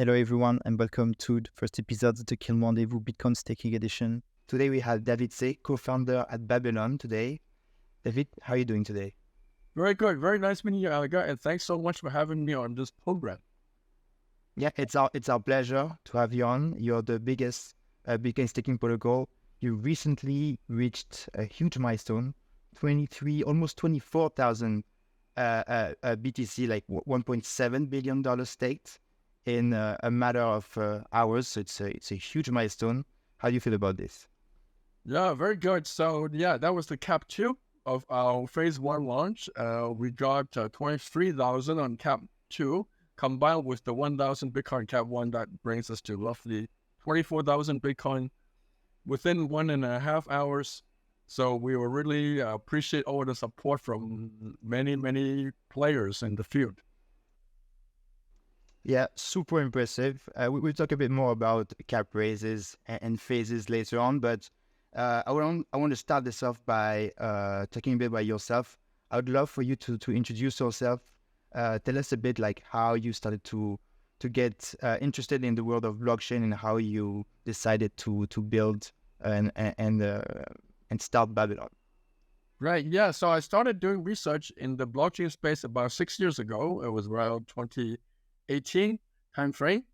Hello everyone and welcome to the first episode of the Kiln Rendez-Vous Bitcoin Staking Edition. Today we have David Tse, co-founder at Babylon today. David, how are you doing today? Very good. Very nice meeting you, Edgar, and thanks so much for having me on this program. Yeah, it's our pleasure to have you on. You're the biggest Bitcoin staking protocol. You recently reached a huge milestone, almost 24,000 BTC, like $1.7 billion staked in a matter of hours. So it's a huge milestone. How do you feel about this? Yeah, very good. So yeah, that was the cap 2 of our phase 1 launch. We got 23,000 on cap 2, combined with the 1,000 Bitcoin cap 1, that brings us to roughly 24,000 Bitcoin within 1.5 hours. So we will really appreciate all the support from many players in the field. Yeah, super impressive. We'll talk a bit more about cap raises and phases later on, but I want to start this off by talking a bit about yourself. I would love for you to introduce yourself. Tell us a bit like how you started to get interested in the world of blockchain and how you decided to build and start Babylon. Right. Yeah. So I started doing research in the blockchain space about 6 years ago. It was around 2018 timeframe.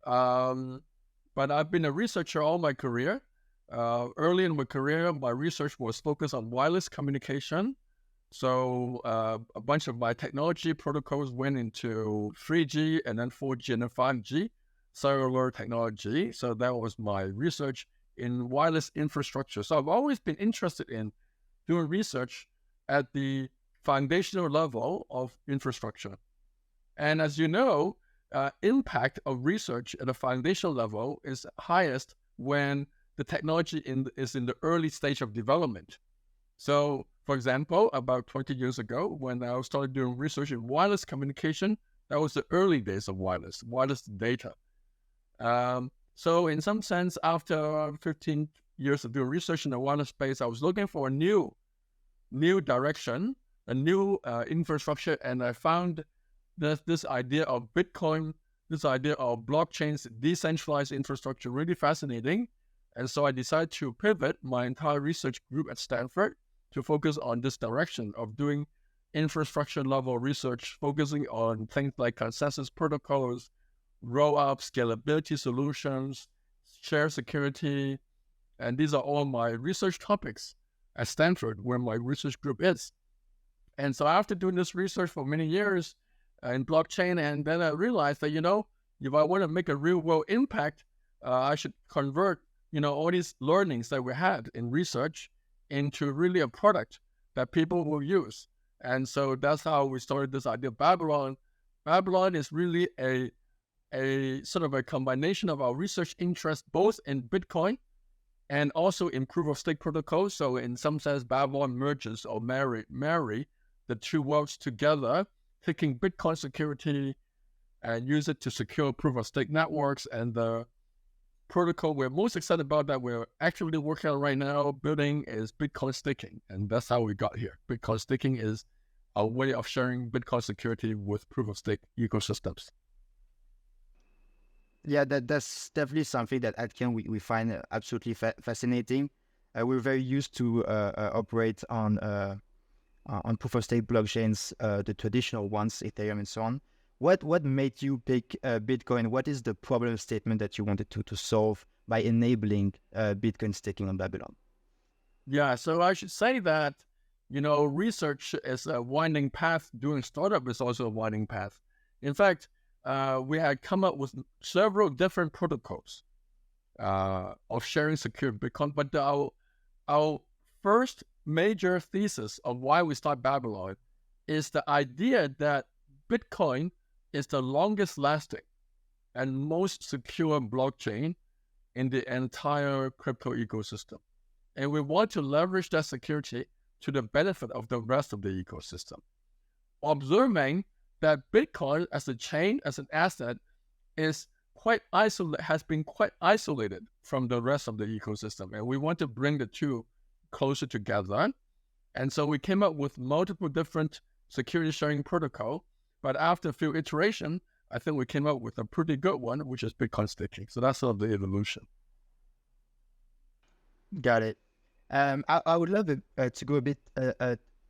But I've been a researcher all my career. Early in my career, my research was focused on wireless communication. So a bunch of my technology protocols went into 3G and then 4G and then 5G cellular technology. So that was my research in wireless infrastructure. So I've always been interested in doing research at the foundational level of infrastructure. And as you know, impact of research at a foundational level is highest when the technology is in the early stage of development. So, for example, about 20 years ago, when I started doing research in wireless communication, that was the early days of wireless data. So in some sense, after 15 years of doing research in the wireless space, I was looking for a new direction, a new infrastructure, and I found this idea of Bitcoin, this idea of blockchains, decentralized infrastructure really fascinating. And so I decided to pivot my entire research group at Stanford to focus on this direction of doing infrastructure level research, focusing on things like consensus protocols, roll-up, scalability solutions, shared security. And these are all my research topics at Stanford, where my research group is. And so after doing this research for many years in blockchain, and then I realized that, if I want to make a real world impact, I should convert, all these learnings that we had in research into really a product that people will use. And so that's how we started this idea of Babylon. Babylon is really a sort of a combination of our research interest, both in Bitcoin and also in proof of stake protocols. So in some sense, Babylon merges or marry the two worlds together, taking Bitcoin security and use it to secure proof of stake networks. And the protocol we're most excited about that we're actively working on right now building is Bitcoin staking. And that's how we got here. Bitcoin staking is a way of sharing Bitcoin security with proof of stake ecosystems. Yeah, that's definitely something that at Kiln we find absolutely fascinating. We're very used to operate on proof of stake blockchains, the traditional ones, Ethereum and so on. What made you pick Bitcoin? What is the problem statement that you wanted to solve by enabling Bitcoin staking on Babylon? Yeah, so I should say that, research is a winding path. Doing startup is also a winding path. In fact, we had come up with several different protocols of sharing secure Bitcoin. But our first major thesis of why we start Babylon is the idea that Bitcoin is the longest lasting and most secure blockchain in the entire crypto ecosystem. And we want to leverage that security to the benefit of the rest of the ecosystem. Observing that Bitcoin as a chain, as an asset, has been quite isolated from the rest of the ecosystem. And we want to bring the two closer together. And so we came up with multiple different security sharing protocol. But after a few iterations, I think we came up with a pretty good one, which is Bitcoin staking. So that's sort of the evolution. Got it. I would love to go a bit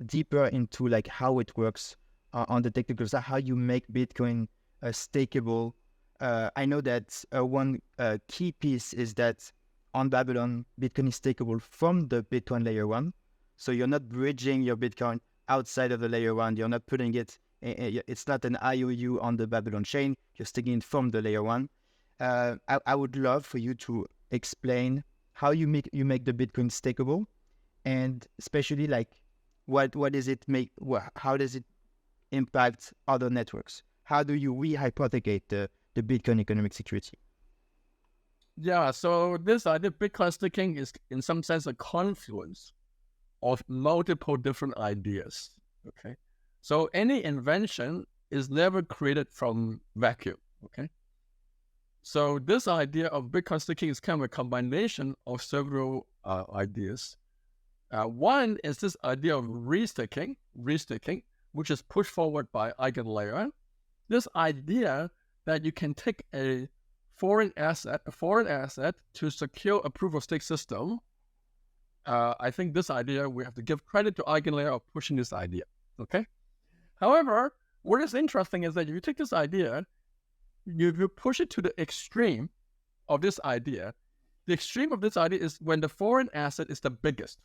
deeper into like how it works on the technical side, how you make Bitcoin stakeable. I know that one key piece is that on Babylon, Bitcoin is stakeable from the Bitcoin layer 1. So you're not bridging your Bitcoin outside of the layer 1. You're not putting it, it's not an IOU on the Babylon chain. You're staking it from the layer 1. I would love for you to explain how you make the Bitcoin stakeable, and especially like what does it make? How does it impact other networks? How do you rehypothecate the Bitcoin economic security? Yeah, so this idea of Bitcoin staking is in some sense a confluence of multiple different ideas. Okay, so any invention is never created from vacuum. Okay, so this idea of Bitcoin staking is kind of a combination of several ideas. One is this idea of restaking, which is pushed forward by Eigenlayer. This idea that you can take a foreign asset to secure a proof of stake system. I think this idea, we have to give credit to Eigenlayer of pushing this idea. Okay. However, what is interesting is that if you take this idea, you push it to the extreme of this idea. The extreme of this idea is when the foreign asset is the biggest,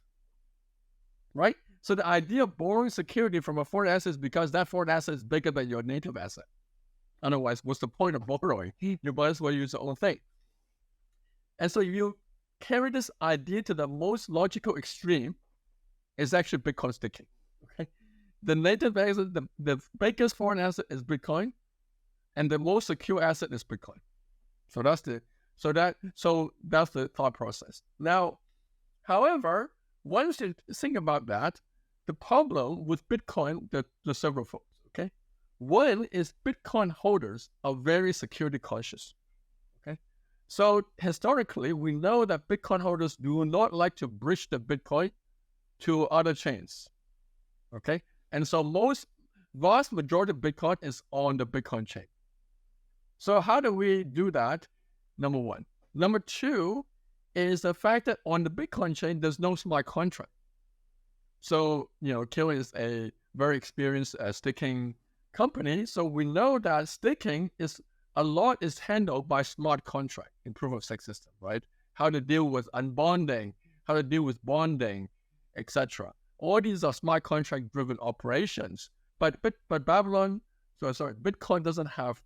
right? So the idea of borrowing security from a foreign asset is because that foreign asset is bigger than your native asset. Otherwise, what's the point of borrowing? You might as well use your own thing. And so if you carry this idea to the most logical extreme, it's actually Bitcoin staking. Okay? The native asset, the biggest foreign asset is Bitcoin, and the most secure asset is Bitcoin. So that's the thought process. Now, however, once you think about that, the problem with Bitcoin, there's several folds. Okay, one is Bitcoin holders are very security conscious. Okay, so historically we know that Bitcoin holders do not like to bridge the Bitcoin to other chains. Okay, and so vast majority of Bitcoin is on the Bitcoin chain. So how do we do that? Number one. Number two is the fact that on the Bitcoin chain, there's no smart contract. So, Kiln is a very experienced staking company. So we know that staking is handled by smart contract in proof of stake system, right? How to deal with unbonding, how to deal with bonding, etc. All these are smart contract driven operations. But Bitcoin doesn't have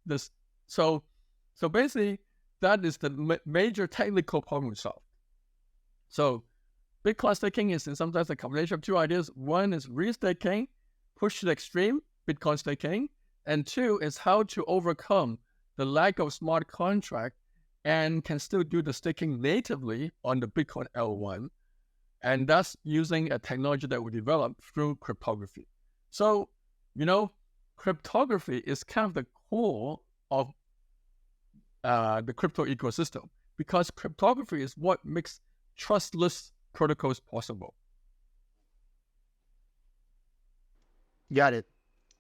this. So basically, that is the major technical problem we solve. So Bitcoin staking is in some sense a combination of two ideas. One is restaking, push to the extreme, Bitcoin staking. And two is how to overcome the lack of smart contract and can still do the staking natively on the Bitcoin L1. And that's using a technology that we developed through cryptography. So, cryptography is kind of the core of the crypto ecosystem, because cryptography is what makes trustless protocols possible. Got it.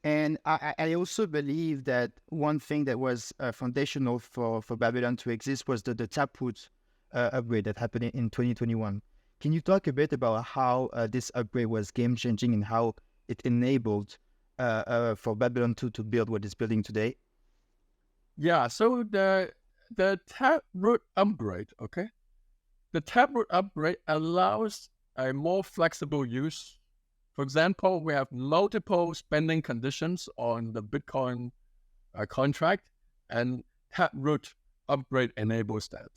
And I also believe that one thing that was foundational for Babylon to exist was the Taproot upgrade that happened in 2021. Can you talk a bit about how this upgrade was game-changing and how it enabled for Babylon 2 to build what it's building today? Yeah, so the Taproot upgrade, okay? The Taproot upgrade allows a more flexible use. For example, we have multiple spending conditions on the Bitcoin contract, and Taproot upgrade enables that.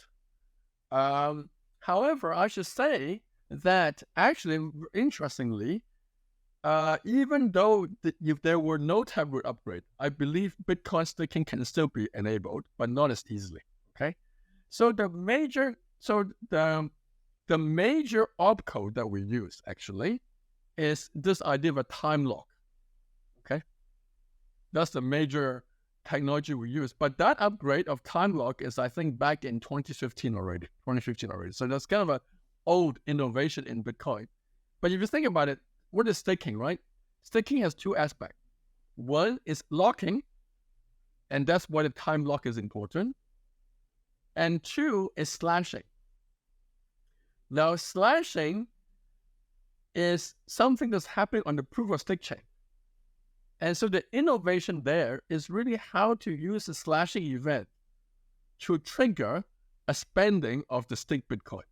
However, I should say that actually, interestingly, even though if there were no Taproot upgrade, I believe Bitcoin staking can still be enabled, but not as easily. Okay, so the major opcode that we use actually is this idea of a time lock. Okay, that's the major technology we use. But that upgrade of time lock is, I think, back in 2015 already. So that's kind of an old innovation in Bitcoin. But if you think about it, what is staking, right? Staking has two aspects. One is locking, And that's why the time lock is important. And 2 is slashing. Now, slashing is something that's happening on the proof-of-stake chain. And so the innovation there is really how to use the slashing event to trigger a spending of the staked Bitcoin.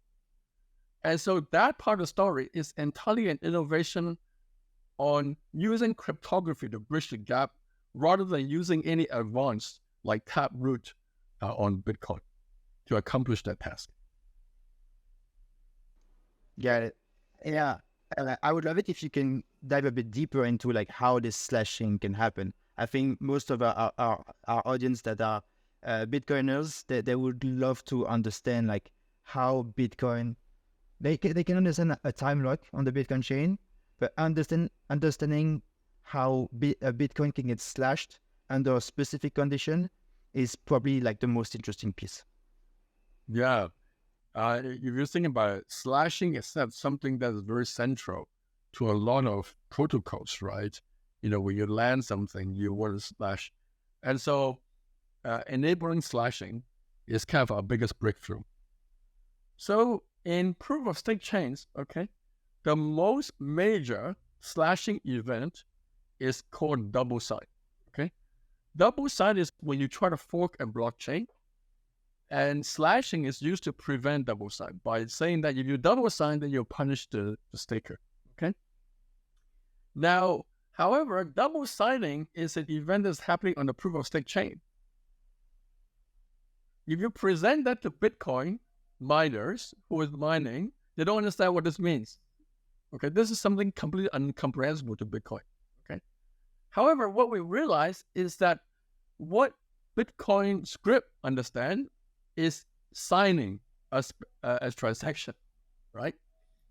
And so that part of the story is entirely an innovation on using cryptography to bridge the gap rather than using any advance like Taproot on Bitcoin to accomplish that task. Got it. Yeah. I would love it if you can dive a bit deeper into like how this slashing can happen. I think most of our audience that are Bitcoiners, they would love to understand like how Bitcoin, they can understand a time lock on the Bitcoin chain, but understanding how Bitcoin can get slashed under a specific condition is probably like the most interesting piece. Yeah. If you're thinking about it, slashing is something that is very central to a lot of protocols, right? When you land something, you want to slash. And so enabling slashing is kind of our biggest breakthrough. So in proof-of-stake chains, okay, the most major slashing event is called double sign, okay? Double sign is when you try to fork a blockchain. And slashing is used to prevent double sign by saying that if you double sign, then you'll punish the staker, okay? Now, however, double signing is an event that's happening on the proof-of-stake chain. If you present that to Bitcoin miners who is mining, they don't understand what this means, okay? This is something completely incomprehensible to Bitcoin, okay? However, what we realize is that what Bitcoin script understand is signing as transaction, right?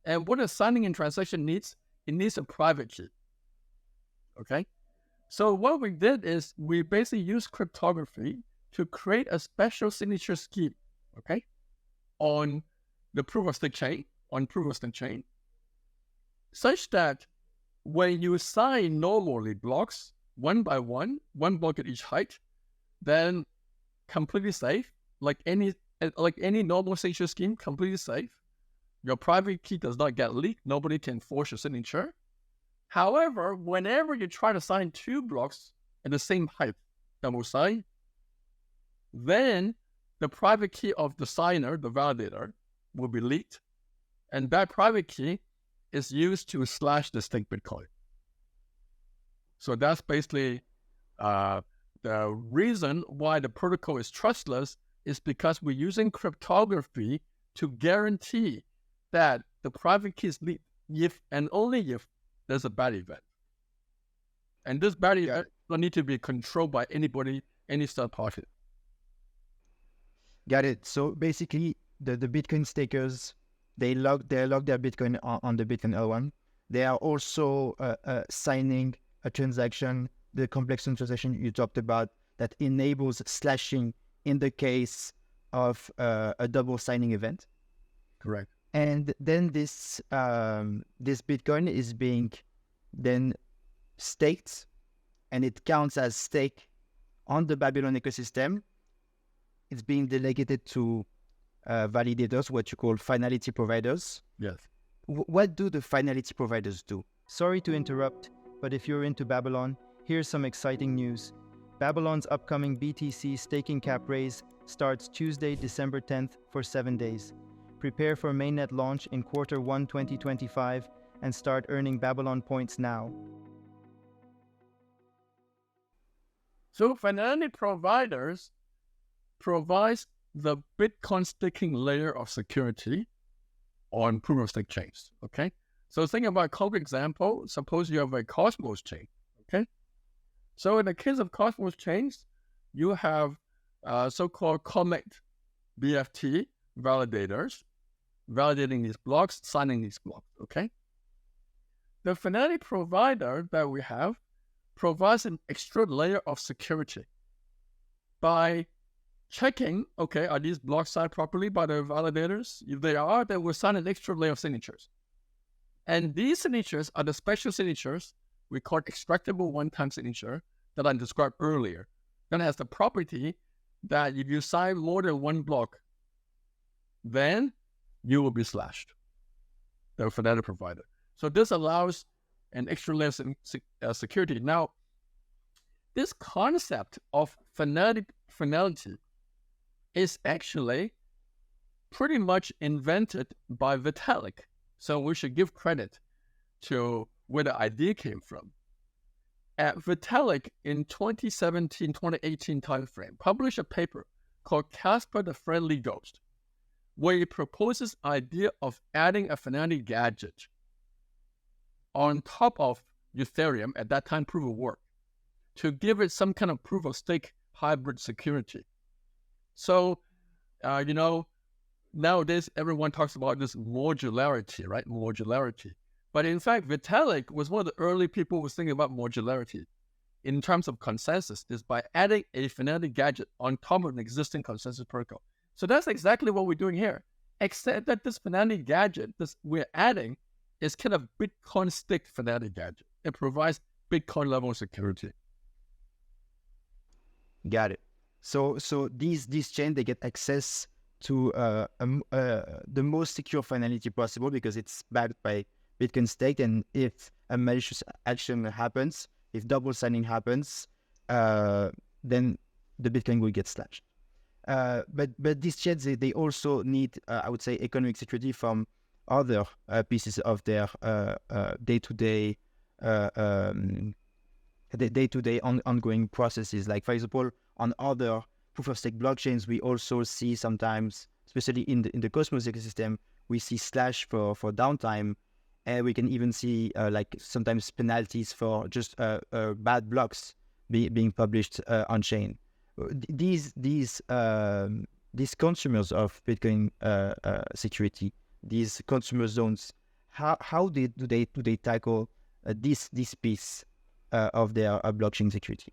And what a signing in transaction needs, it needs a private key, okay? So what we did is we basically used cryptography to create a special signature scheme, okay, on the proof-of-stake chain, such that when you sign normally blocks, one by one block at each height, then completely safe, like any normal signature scheme, completely safe. Your private key does not get leaked. Nobody can force your signature. However, whenever you try to sign 2 blocks at the same height, double sign, then the private key of the signer, the validator, will be leaked. And that private key is used to slash the staked Bitcoin. So that's basically the reason why the protocol is trustless is because we're using cryptography to guarantee that the private key is leaked if and only if there's a bad event. And this bad event don't need to be controlled by anybody, any third party. Got it. So basically, the Bitcoin stakers, they log their Bitcoin on the Bitcoin L1. They are also signing a transaction, the complex transaction you talked about, that enables slashing in the case of a double signing event. Correct. And then this Bitcoin is being then staked, and it counts as stake on the Babylon ecosystem. It's being delegated to validators, what you call finality providers. Yes. What do the finality providers do? Sorry to interrupt, but if you're into Babylon, here's some exciting news. Babylon's upcoming BTC staking cap raise starts Tuesday, December 10th for 7 days. Prepare for mainnet launch in Q1 2025 and start earning Babylon points now. So Finality providers provides the Bitcoin staking layer of security on proof-of-stake chains, okay? So think about a concrete example. Suppose you have a Cosmos chain, okay? So in the case of Cosmos chains, you have so-called commit BFT validators validating these blocks, signing these blocks, okay? The Finality provider that we have provides an extra layer of security by checking, okay, are these blocks signed properly by the validators? If they are, then we'll sign an extra layer of signatures. And these signatures are the special signatures we call extractable one-time signature that I described earlier. that has the property that if you sign more than one block, then you will be slashed, the Finality provider. So this allows an extra layer of security. Now, this concept of finality is actually pretty much invented by Vitalik. So we should give credit to where the idea came from. Vitalik in 2017, 2018 timeframe published a paper called Casper the Friendly Ghost, where he proposes idea of adding a Finality gadget on top of Ethereum, at that time proof of work, to give it some kind of proof of stake hybrid security. So, nowadays everyone talks about this modularity, right? Modularity. But in fact, Vitalik was one of the early people who was thinking about modularity in terms of consensus, is by adding a Finality gadget on top of an existing consensus protocol. So that's exactly what we're doing here, except that this Finality gadget, this we're adding, is kind of Bitcoin stick Finality gadget. It provides Bitcoin level security. Got it. So these chains, they get access to the most secure Finality possible because it's backed by Bitcoin stake, and if a malicious action happens, if double signing happens, then the Bitcoin will get slashed. But these chains, they also need, I would say, economic security from other pieces of their day-to-day ongoing processes. Like, for example, on other proof-of-stake blockchains, we also see sometimes, especially in the Cosmos ecosystem, we see slash for downtime, and we can even see like sometimes penalties for just bad blocks being published on chain. These consumers of Bitcoin security, these consumer zones, how do they tackle this piece of their blockchain security?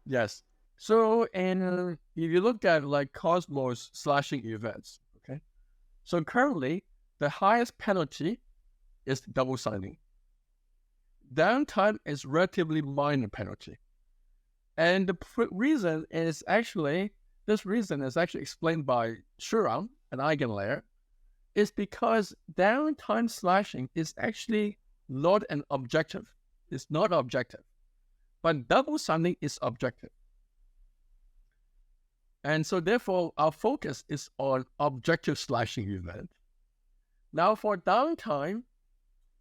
Yes. So, and if you look at like Cosmos slashing events, okay, so currently the highest penalty is double signing. Downtime is relatively minor penalty. And the reason is actually explained by Shuram, an eigenlayer, is because downtime slashing is actually not an objective. It's not objective. But double signing is objective. And so therefore, our focus is on objective slashing event. Now for downtime,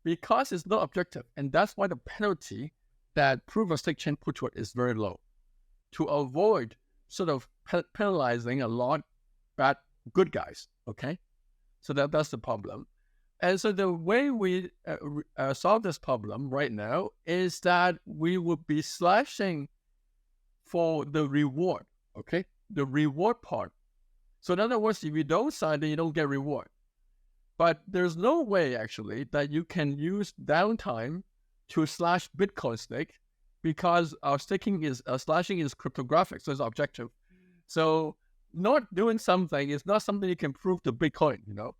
because it's not objective, and that's why the penalty that proof-of-stake chain put to it is very low, to avoid sort of penalizing a lot bad good guys, okay? So that's the problem. And so the way we solve this problem right now is that we would be slashing for the reward, okay? The reward part. So in other words, if you don't sign, then you don't get reward. But there's no way actually that you can use downtime to slash Bitcoin stake, because our slashing is cryptographic, so it's objective. So not doing something is not something you can prove to Bitcoin, you know?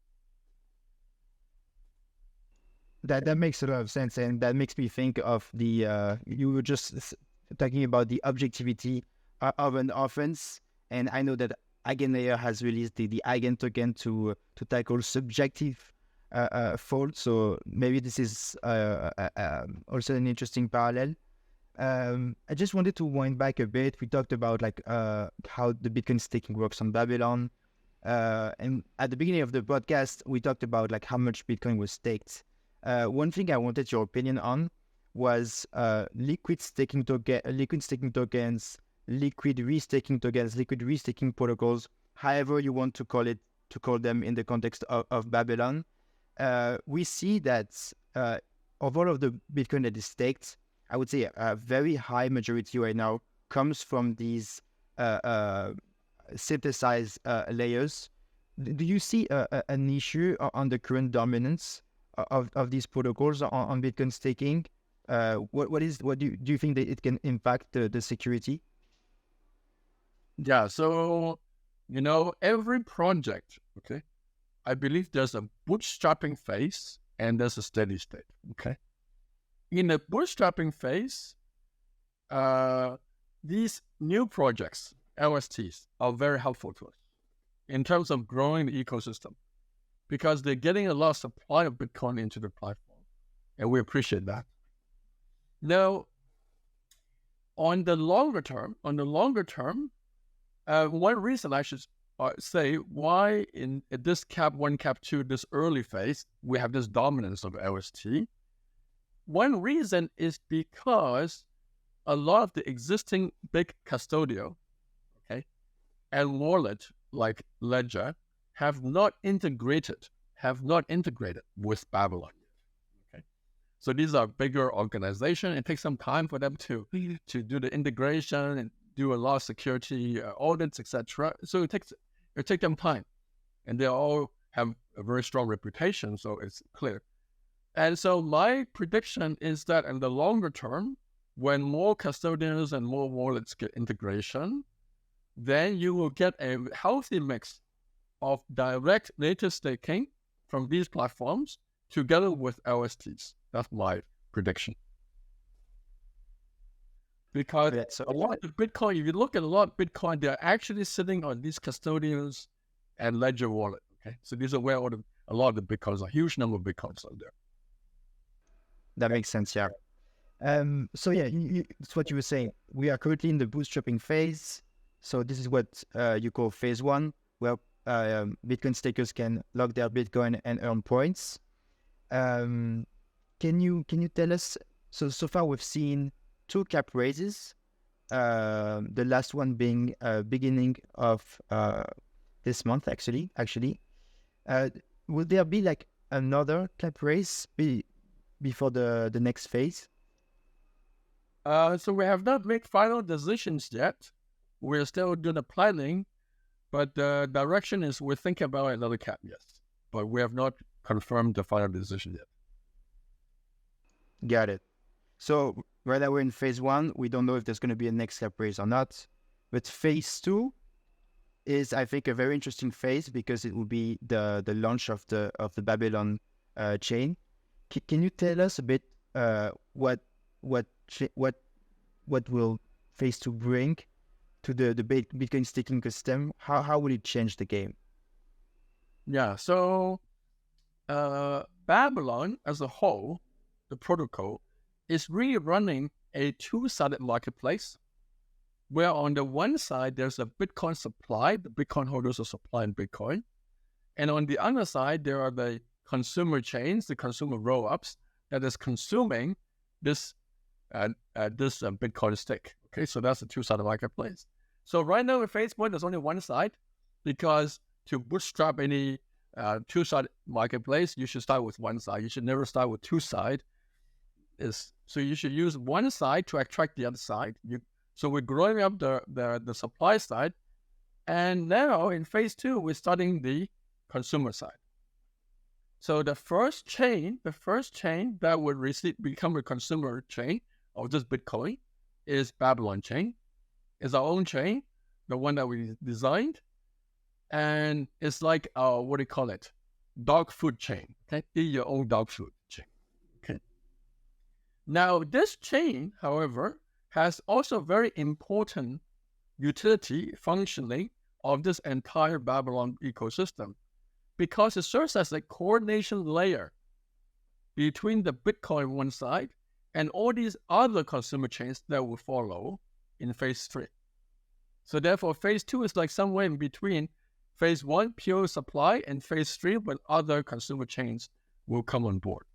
That makes a lot of sense, and that makes me think of the you were just talking about the objectivity of an offense, and I know that Eigenlayer has released the Eigen token to tackle subjective fault. So maybe this is also an interesting parallel. I just wanted to wind back a bit. We talked about like how the Bitcoin staking works on Babylon, and at the beginning of the podcast, we talked about like how much Bitcoin was staked. One thing I wanted your opinion on was liquid staking tokens, liquid restaking tokens, liquid restaking protocols, however you want to call them in the context of Babylon. We see that of all of the Bitcoin that is staked, I would say a very high majority right now comes from these synthesized layers. Do you see an issue on the current dominance of these protocols on Bitcoin staking? What do you think that it can impact the security? Yeah, so, every project, okay, I believe there's a bootstrapping phase and there's a steady state, okay? In the bootstrapping phase, these new projects, LSTs, are very helpful to us in terms of growing the ecosystem because they're getting a lot of supply of Bitcoin into the platform, and we appreciate that. Now, on the longer term, one reason I should say why in this Cap 1, Cap 2, this early phase, we have this dominance of LST. One reason is because a lot of the existing big custodial, and wallet like Ledger have not integrated with Babylon. Okay, so these are bigger organizations. It takes some time for them to do the integration and do a lot of security audits, etc. So it takes them time, and they all have a very strong reputation. So it's clear. And so my prediction is that in the longer term, when more custodians and more wallets get integration, then you will get a healthy mix of direct native staking from these platforms together with LSTs. That's my prediction. Because a lot of Bitcoin, if you look at a lot of Bitcoin, they're actually sitting on these custodians and Ledger wallet. Okay, so these are where a lot of the Bitcoins, a huge number of Bitcoins are there. That makes sense, yeah. So yeah, it's what you were saying. We are currently in the bootstrapping phase. So this is what you call phase 1, where Bitcoin stakers can lock their Bitcoin and earn points. Can you tell us? So far we've seen 2 cap raises. The last one being beginning of this month, actually. Will there be like another cap raise before the next phase? So we have not made final decisions yet. We're still doing the planning, but the direction is we're thinking about another cap, yes. But we have not confirmed the final decision yet. Got it. So right now we're in phase 1. We don't know if there's going to be a next cap raise or not. But phase 2 is, I think, a very interesting phase because it will be the launch of the Babylon chain. Can you tell us a bit what will phase 2 bring to the Bitcoin staking ecosystem? How will it change the game? Yeah, so Babylon as a whole, the protocol, is really running a two-sided marketplace where on the one side, there's a Bitcoin supply, the Bitcoin holders are supplying Bitcoin. And on the other side, there are the consumer chains, the consumer roll-ups that is consuming this Bitcoin stake. Okay, so that's a two-sided marketplace. So right now in phase 1, there's only one side because to bootstrap any two-sided marketplace, you should start with one side. You should never start with two sides. So you should use one side to attract the other side. So we're growing up the supply side, and now in phase 2, we're starting the consumer side. So the first chain that would become a consumer chain of this Bitcoin is Babylon chain. It's our own chain, the one that we designed, and it's like what do you call it? Dog food chain. Okay, eat your own dog food chain. Okay. Now this chain, however, has also very important utility functioning of this entire Babylon ecosystem because it serves as a coordination layer between the Bitcoin one side and all these other consumer chains that will follow in phase 3. So therefore, phase 2 is like somewhere in between phase 1, pure supply, and phase 3, when other consumer chains will come on board.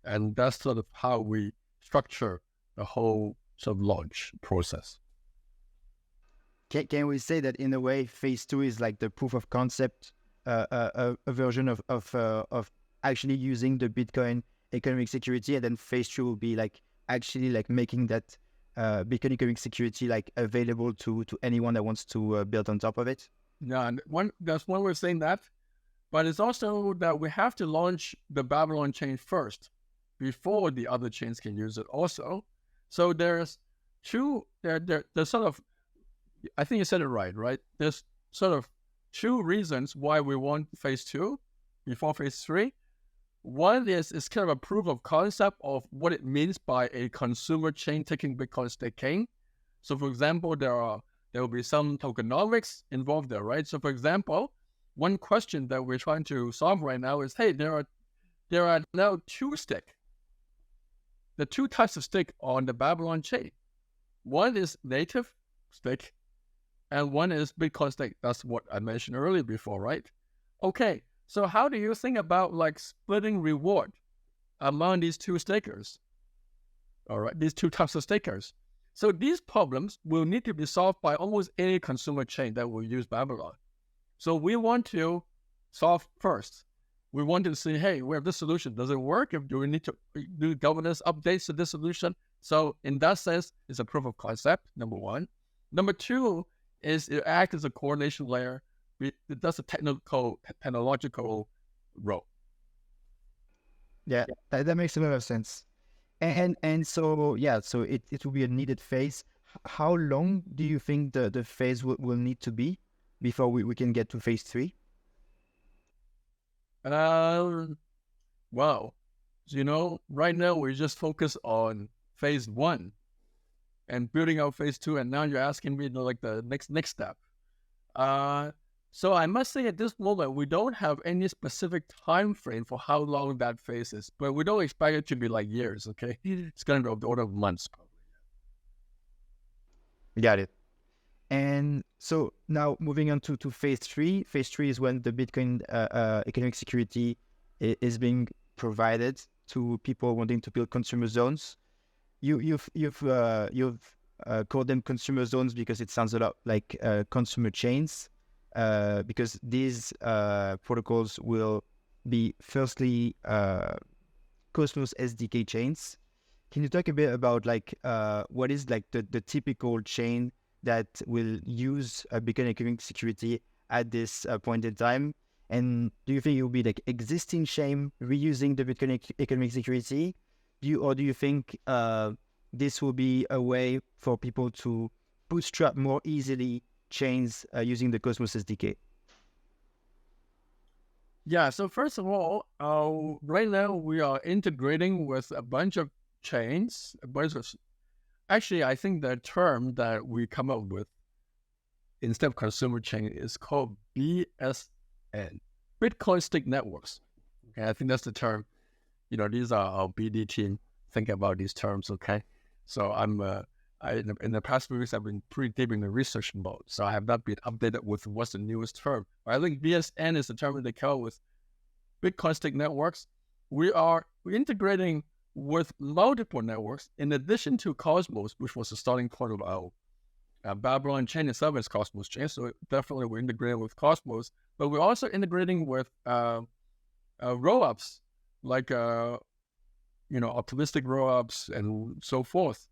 And that's sort of how we structure the whole sort of launch process. Can we say that in a way, phase 2 is like the proof of concept, a version of actually using the Bitcoin economic security, and then phase 2 will be like actually like making that Bitcoin economic security like available to anyone that wants to build on top of it? Yeah, that's one way of saying that. But it's also that we have to launch the Babylon chain first before the other chains can use it also. So there's sort of, I think you said it right? There's sort of two reasons why we want phase 2 before phase 3. One is it's kind of a proof of concept of what it means by a consumer chain taking Bitcoin staking. So for example, there will be some tokenomics involved there, right? So for example, one question that we're trying to solve right now is, hey, there are now two stake. The two types of stake on the Babylon chain. One is native stake, and one is Bitcoin stake. That's what I mentioned earlier before, right? Okay, so how do you think about like splitting reward among these two stakers? All right, these two types of stakers. So these problems will need to be solved by almost any consumer chain that will use Babylon. So we want to solve first. We want to see, hey, we have this solution. Does it work? Do we need to do governance updates to this solution? So in that sense, it's a proof of concept, number one. Number two is it acts as a coordination layer. It does a technological role. Yeah, that makes a lot of sense. And so yeah, so it will be a needed phase. How long do you think the phase will need to be before we can get to phase 3? Wow. So, right now we're just focused on phase 1 and building out phase 2, and now you're asking me like the next step. So I must say at this moment we don't have any specific time frame for how long that phase is, but we don't expect it to be like years. Okay, it's going to be of the order of months probably. Got it. And so now moving on to phase 3. Phase 3 is when the Bitcoin economic security is being provided to people wanting to build consumer zones. You've called them consumer zones because it sounds a lot like consumer chains, because these protocols will be firstly Cosmos SDK chains. Can you talk a bit about like what is like the typical chain that will use Bitcoin economic security at this point in time? And do you think it will be like existing chain reusing the Bitcoin economic security? Do you think this will be a way for people to bootstrap more easily chains using the Cosmos SDK? Yeah, so first of all, right now we are integrating with a bunch of chains, actually, I think the term that we come up with instead of consumer chain is called BSN, Bitcoin Stick Networks. Okay, I think that's the term. These are our BD team thinking about these terms. Okay, so in the past few weeks I've been pretty deep in the research mode, so I have not been updated with what's the newest term. But I think BSN is the term that they call with Bitcoin Stick Networks. We're integrating with multiple networks in addition to Cosmos, which was the starting point of our Babylon chain itself is Cosmos chain. So definitely we're integrating with Cosmos, but we're also integrating with rollups like optimistic rollups and so forth.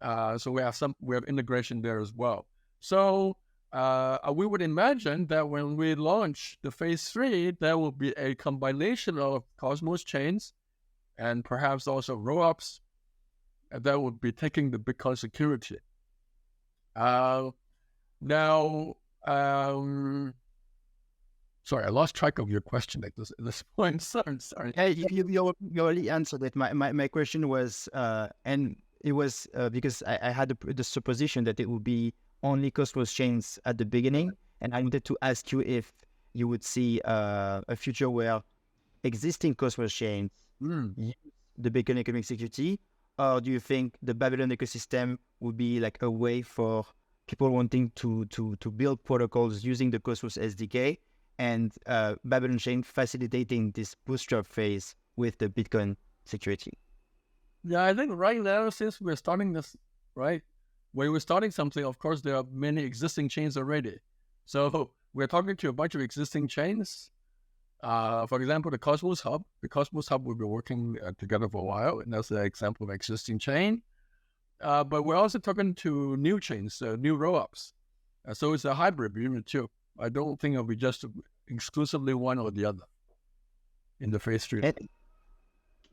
So we have integration there as well. So we would imagine that when we launch the phase 3, there will be a combination of Cosmos chains and perhaps also rollups that would be taking the Bitcoin security. Now, sorry, I lost track of your question at this point. Sorry. Hey, you already answered it. My question was, and it was because I had the supposition that it would be only Cosmos chains at the beginning, and I wanted to ask you if you would see a future where existing Cosmos chains use the Bitcoin economic security, or do you think the Babylon ecosystem would be like a way for people wanting to build protocols using the Cosmos SDK, and Babylon chain facilitating this bootstrap phase with the Bitcoin security? Yeah, I think right now, since we're starting this, right, when we're starting something, of course, there are many existing chains already. So we're talking to a bunch of existing chains. For example, the Cosmos Hub. The Cosmos Hub, we've been working together for a while, and that's an example of existing chain. But we're also talking to new chains, new rollups. So it's a hybrid between the two. I don't think it'll be just exclusively one or the other in the phase 3.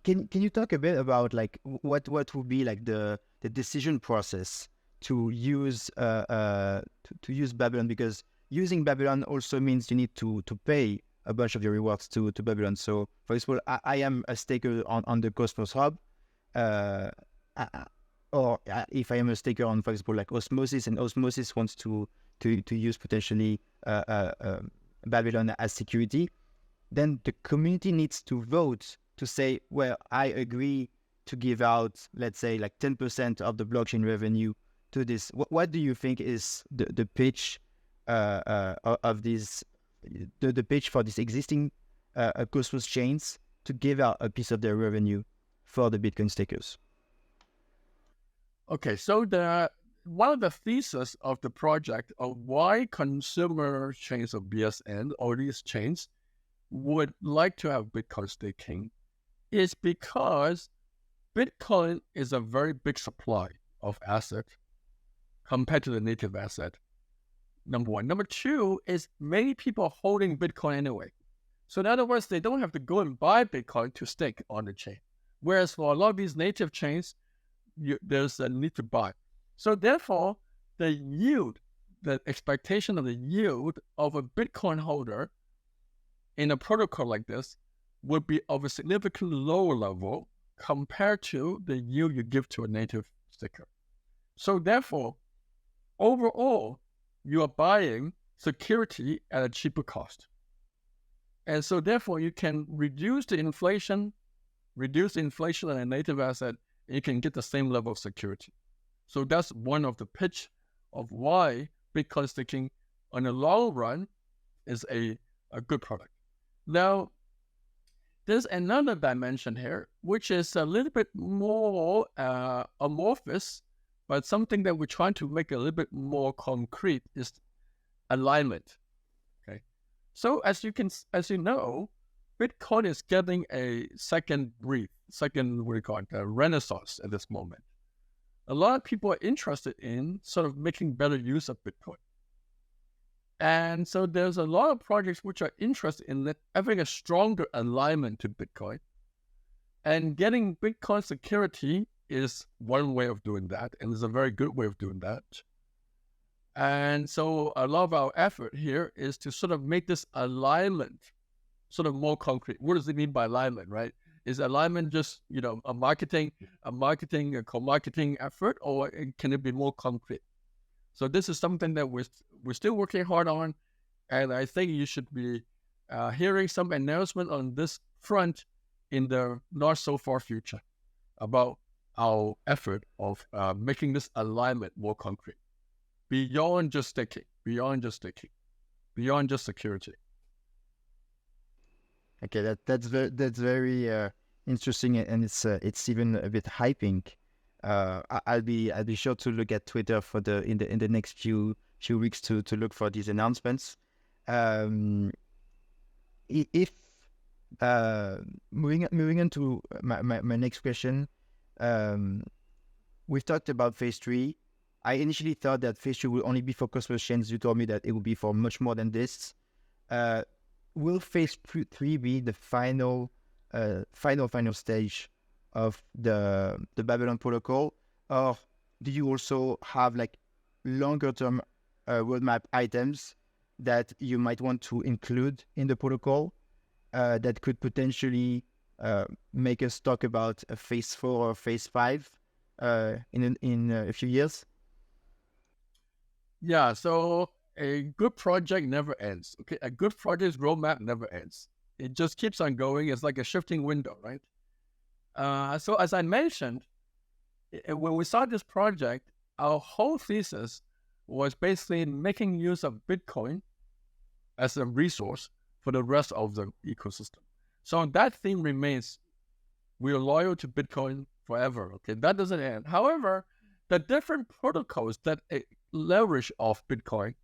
Can you talk a bit about like what would be like the decision process to use Babylon? Because using Babylon also means you need to pay a bunch of your rewards to Babylon. So for example, I am a staker on the Cosmos Hub, or if I am a staker on, for example, like Osmosis, and Osmosis wants to use potentially Babylon as security, then the community needs to vote to say, well, I agree to give out, let's say, like 10% of the blockchain revenue to this. What do you think is the pitch of this, the pitch for this existing Cosmos chains to give out a piece of their revenue for the Bitcoin stakers? Okay, so one of the thesis of the project of why consumer chains of BSN or these chains would like to have Bitcoin staking is because Bitcoin is a very big supply of asset compared to the native asset. Number one. Number two is many people are holding Bitcoin anyway. So in other words, they don't have to go and buy Bitcoin to stake on the chain. Whereas for a lot of these native chains, there's a need to buy. So therefore, the yield, the expectation of the yield of a Bitcoin holder in a protocol like this would be of a significantly lower level compared to the yield you give to a native staker. So therefore, overall, you are buying security at a cheaper cost. And so therefore, you can reduce inflation on a native asset, and you can get the same level of security. So that's one of the pitch of why Bitcoin staking on the long run is a good product. Now, there's another dimension here, which is a little bit more amorphous, but something that we're trying to make a little bit more concrete is alignment. Okay, so as you know, Bitcoin is getting a second renaissance at this moment. A lot of people are interested in sort of making better use of Bitcoin. And so there's a lot of projects which are interested in having a stronger alignment to Bitcoin. And getting Bitcoin security is one way of doing that, and it's a very good way of doing that. And so a lot of our effort here is to sort of make this alignment sort of more concrete. What does it mean by alignment, right? Is alignment just, a co-marketing effort, or can it be more concrete? So this is something that we're still working hard on, and I think you should be hearing some announcement on this front in the not so far future about our effort of making this alignment more concrete, beyond just staking, beyond just security. Okay, that's very interesting, and it's even a bit hyping. I'll be sure to look at Twitter for in the next few weeks to look for these announcements. If moving on to my next question, we've talked about phase 3. I initially thought that phase 3 would only be for Cosmos chains. You told me that it would be for much more than this. Will phase 3 be the final stage of the Babylon protocol, or do you also have like longer term roadmap items that you might want to include in the protocol that could potentially make us talk about a phase 4 or phase 5 in a few years? Yeah, so a good project never ends. Okay, a good project's roadmap never ends. It just keeps on going. It's like a shifting window, right? So as I mentioned, when we started this project, our whole thesis was basically making use of Bitcoin as a resource for the rest of the ecosystem. So that theme remains. We are loyal to Bitcoin forever. Okay, that doesn't end. However, the different protocols that leverage off Bitcoin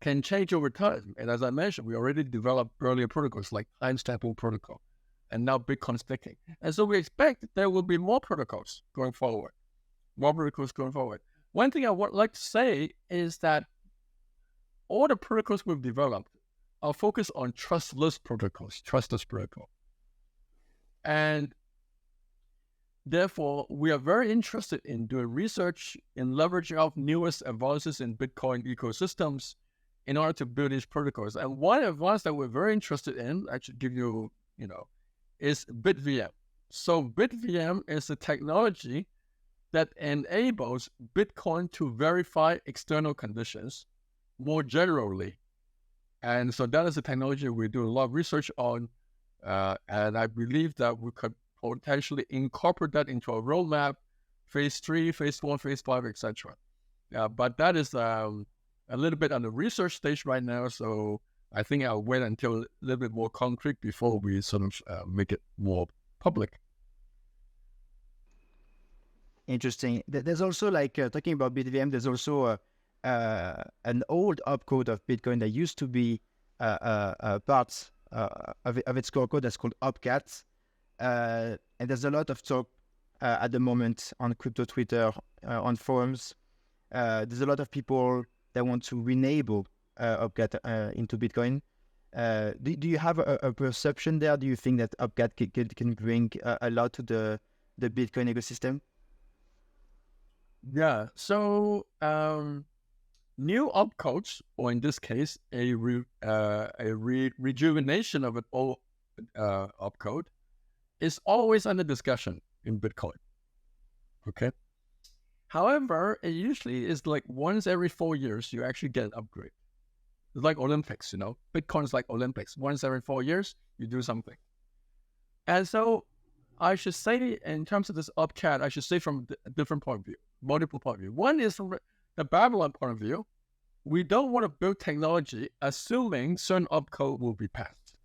can change over time. And as I mentioned, we already developed earlier protocols like timestamping protocol, and now Bitcoin staking. And so we expect there will be more protocols going forward. One thing I would like to say is that all the protocols we've developed are focused on trustless protocol. And therefore, we are very interested in doing research in leveraging of newest advances in Bitcoin ecosystems in order to build these protocols. And one advance that we're very interested in, I should give you, is BitVM. So BitVM is a technology that enables Bitcoin to verify external conditions more generally. And so that is a technology we do a lot of research on. And I believe that we could potentially incorporate that into a roadmap, phase 3, phase 1, phase 5, etc. But that is a little bit on the research stage right now. So I think I'll wait until a little bit more concrete before we sort of make it more public. Interesting. There's also like talking about BitVM. There's also an old opcode of Bitcoin that used to be part of its core code that's called Opcats. And there's a lot of talk at the moment on crypto Twitter, on forums. There's a lot of people that want to enable Opcat into Bitcoin. Do you have a perception there? Do you think that Opcat can bring a lot to the Bitcoin ecosystem? Yeah. So new opcodes, or in this case, a rejuvenation of an old opcode, is always under discussion in Bitcoin. Okay. However, it usually is like once every 4 years you actually get an upgrade. It's like Olympics, Bitcoin is like Olympics. Once every 4 years you do something. And so I should say, in terms of this Opcat, I should say from a different point of view, multiple point of view. One is from the Babylon point of view. We don't want to build technology assuming certain opcode will be passed,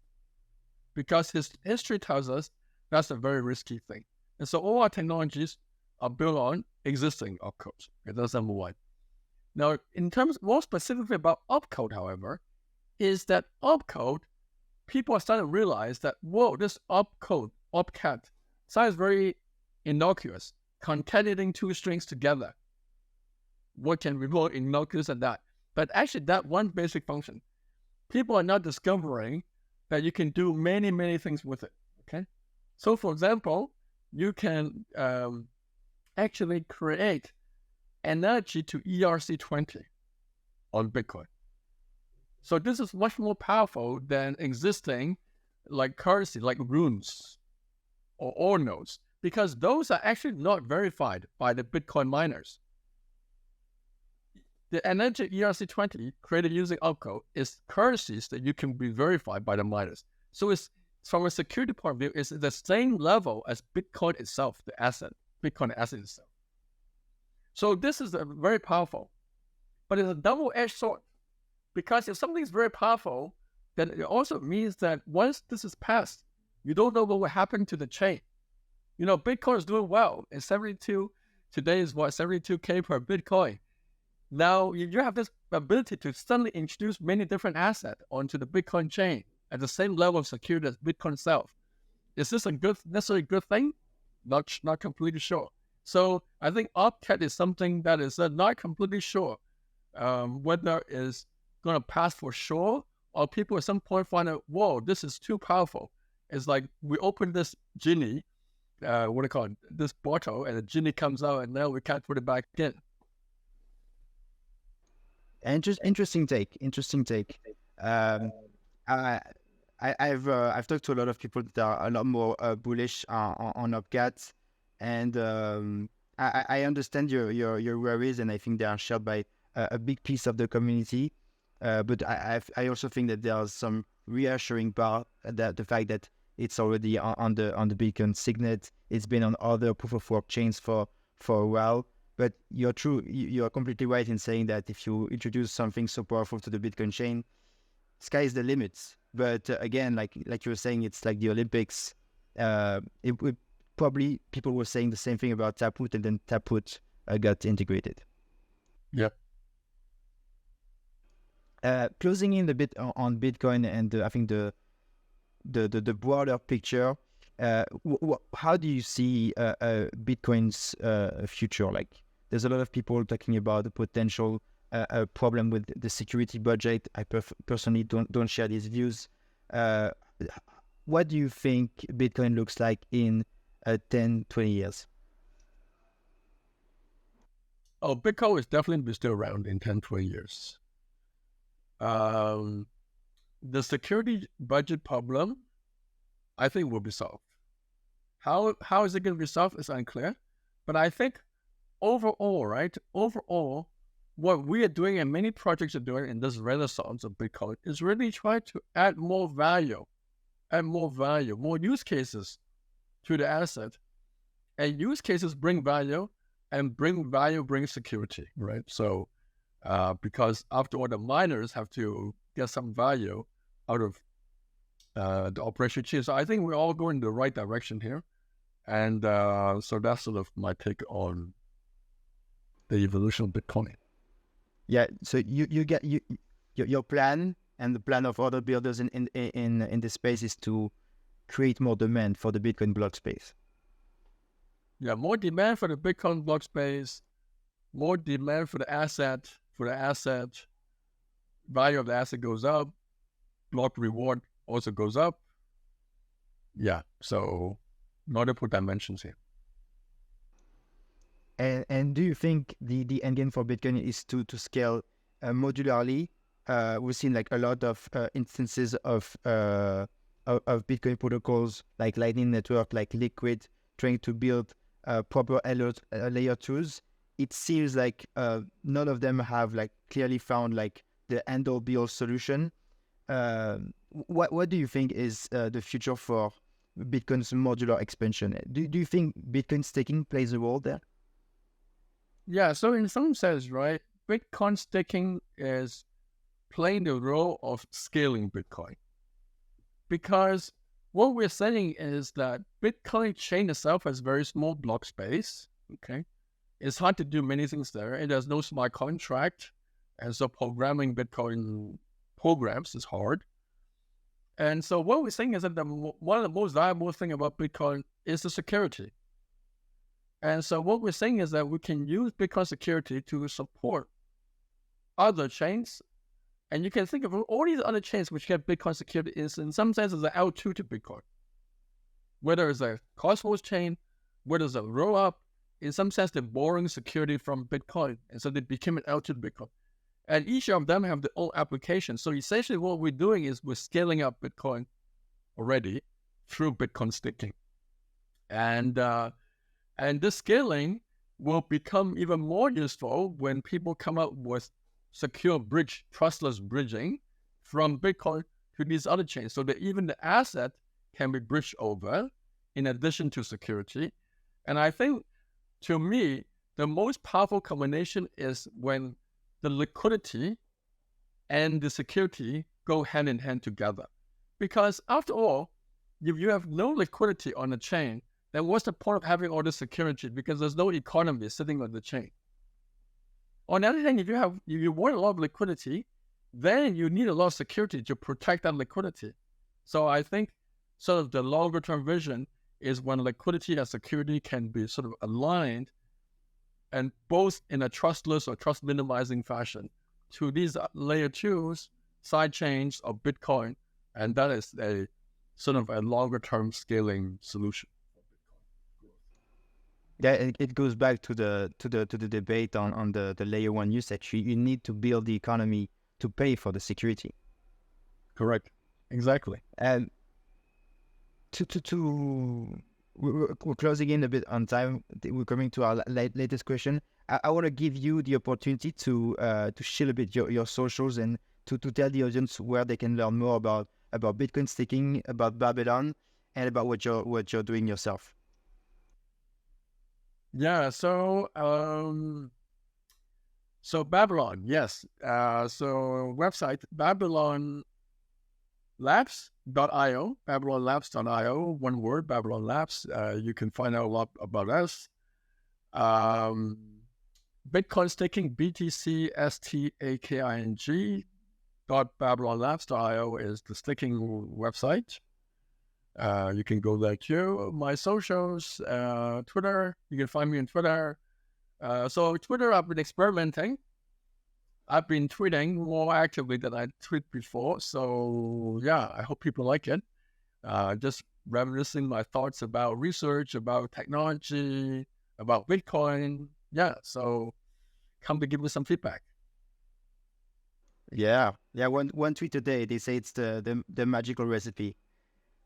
because history tells us that's a very risky thing. And so all our technologies are built on existing opcodes. Okay, that's number one. Now, in terms more specifically about opcode, however, is that opcode, people are starting to realize that, whoa, this opcode, Opcat, sounds very innocuous, concatenating two strings together. What can be more innocuous than that? But actually, that one basic function, people are now discovering that you can do many, many things with it. Okay, so for example, you can actually create analogy to ERC20 on Bitcoin. So this is much more powerful than existing like currency, like runes or ordinals, because those are actually not verified by the Bitcoin miners. The analogy ERC20 created using opcode is currencies that you can be verified by the miners. So it's, from a security point of view, it's the same level as Bitcoin itself, the asset, Bitcoin asset itself. So this is very powerful, but it's a double-edged sword, because if something is very powerful, then it also means that once this is passed, you don't know what will happen to the chain. Bitcoin is doing well. It's 72, today is 72K per Bitcoin. Now you have this ability to suddenly introduce many different assets onto the Bitcoin chain at the same level of security as Bitcoin itself. Is this a necessarily good thing? Not completely sure. So I think Opcat is something that is not completely sure whether it's going to pass for sure, or people at some point find out, whoa, this is too powerful. It's like we open this genie, this bottle, and the genie comes out, and now we can't put it back in. Interesting take. I've talked to a lot of people that are a lot more bullish on Opcat, and I understand your worries, and I think they are shared by a big piece of the community. But I also think that there's some reassuring part, that the fact that it's already on the Bitcoin Signet. It's been on other proof of work chains for a while. But you're completely right in saying that if you introduce something so powerful to the Bitcoin chain, sky is the limit. But again, like you were saying, it's like the Olympics. It would probably, people were saying the same thing about Taproot, and then Taproot got integrated. Yeah. Closing in a bit on Bitcoin, and I think the broader picture. How do you see Bitcoin's future? Like, there's a lot of people talking about the potential problem with the security budget. I personally don't share these views. What do you think Bitcoin looks like in 10, 20 years? Oh, Bitcoin is definitely still around in 10, 20 years. The security budget problem, I think, will be solved. How is it going to be solved is unclear, but I think overall, right? Overall, what we are doing and many projects are doing in this renaissance of Bitcoin is really try to add more value, more use cases to the asset. And use cases bring value, and bring value brings security, right? So, because after all, the miners have to get some value out of the operation chain. So I think we're all going in the right direction here. And so that's sort of my take on the evolution of Bitcoin. Yeah. So your plan and the plan of other builders in this space is to create more demand for the Bitcoin block space. Yeah, more demand for the Bitcoin block space, more demand for the asset. Value of the asset goes up, block reward also goes up. Yeah, so multiple dimensions here. And do you think the end game for Bitcoin is to scale modularly? We've seen like a lot of instances of Bitcoin protocols like Lightning Network, like Liquid, trying to build proper layer twos. It seems like none of them have like clearly found like the end all be all solution. What do you think is the future for Bitcoin's modular expansion? Do you think Bitcoin staking plays a role there? Yeah, so in some sense, right, Bitcoin staking is playing the role of scaling Bitcoin. Because what we're saying is that Bitcoin chain itself has very small block space, okay? It's hard to do many things there, and there's no smart contract, and so programming Bitcoin programs is hard. And so what we're saying is that one of the most valuable thing about Bitcoin is the security. And so what we're saying is that we can use Bitcoin security to support other chains. And you can think of all these other chains which get Bitcoin security is in some sense as an L2 to Bitcoin. Whether it's a Cosmos chain, whether it's a roll-up, in some sense they're borrowing security from Bitcoin. And so they became an L2 to Bitcoin. And each of them have their own application. So essentially what we're doing is we're scaling up Bitcoin already through Bitcoin staking. And this scaling will become even more useful when people come up with secure trustless bridging from Bitcoin to these other chains, so that even the asset can be bridged over in addition to security. And I think, to me, the most powerful combination is when the liquidity and the security go hand in hand together. Because after all, if you have no liquidity on the chain, then what's the point of having all this security? Because there's no economy sitting on the chain. On the other hand, if you want a lot of liquidity, then you need a lot of security to protect that liquidity. So I think sort of the longer term vision is when liquidity and security can be sort of aligned, and both in a trustless or trust minimizing fashion to these layer twos, side chains of Bitcoin. And that is a sort of a longer term scaling solution. Yeah, it goes back to the debate on the layer one usage. You need to build the economy to pay for the security. Correct. Exactly. And we're closing in a bit on time. We're coming to our latest question. I want to give you the opportunity to share a bit your socials and to tell the audience where they can learn more about Bitcoin staking, about Babylon, and about what you're doing yourself. Yeah, so Babylon, yes. So website babylonlabs.io, one word, Babylon Labs. You can find out a lot about us. Bitcoin staking, BTC staking.babylonlabs.io is the staking website. You can go there too. My socials, Twitter, you can find me on Twitter. So Twitter, I've been experimenting. I've been tweeting more actively than I tweet before. So yeah, I hope people like it. Just reminiscing my thoughts about research, about technology, about Bitcoin. Yeah, so come to give me some feedback. Yeah. One tweet a day. They say it's the magical recipe.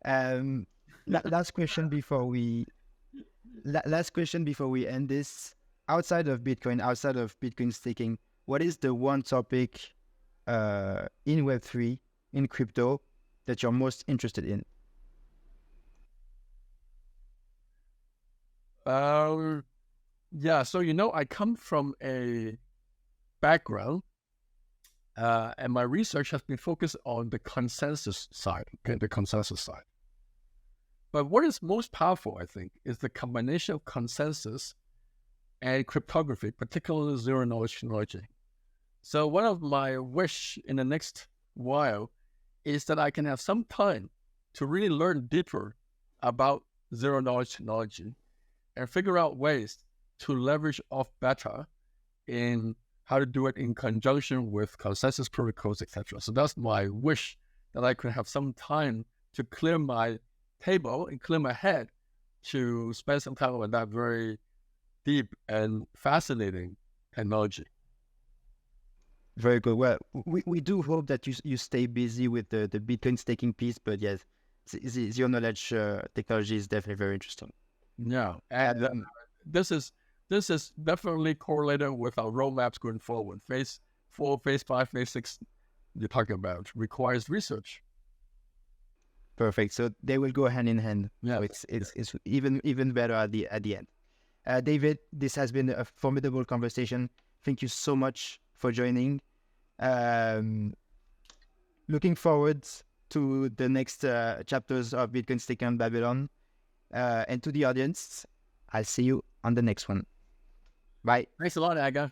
Last question before we end this. outside of Bitcoin, outside of Bitcoin staking, what is the one topic in Web3, in crypto, that you're most interested in? Yeah, so I come from a background, and my research has been focused on the consensus side. Okay, the consensus side. But what is most powerful, I think, is the combination of consensus and cryptography, particularly zero-knowledge technology. So one of my wish in the next while is that I can have some time to really learn deeper about zero-knowledge technology and figure out ways to leverage off better in how to do it in conjunction with consensus protocols, etc. So that's my wish, that I could have some time to clear my table and clear my head to spend some time on that very deep and fascinating technology. Very good. Well, we do hope that you stay busy with the Bitcoin staking piece, but yes, the zero knowledge technology is definitely very interesting. Yeah, and this is definitely correlated with our roadmaps going forward. Phase 4, Phase 5, Phase 6, you're talking about requires research. Perfect. So they will go hand in hand. Yeah, so it's even better at the end. David, this has been a formidable conversation. Thank you so much for joining. Looking forward to the next chapters of Bitcoin Staking on Babylon. And to the audience, I'll see you on the next one. Bye. Thanks a lot, Aga.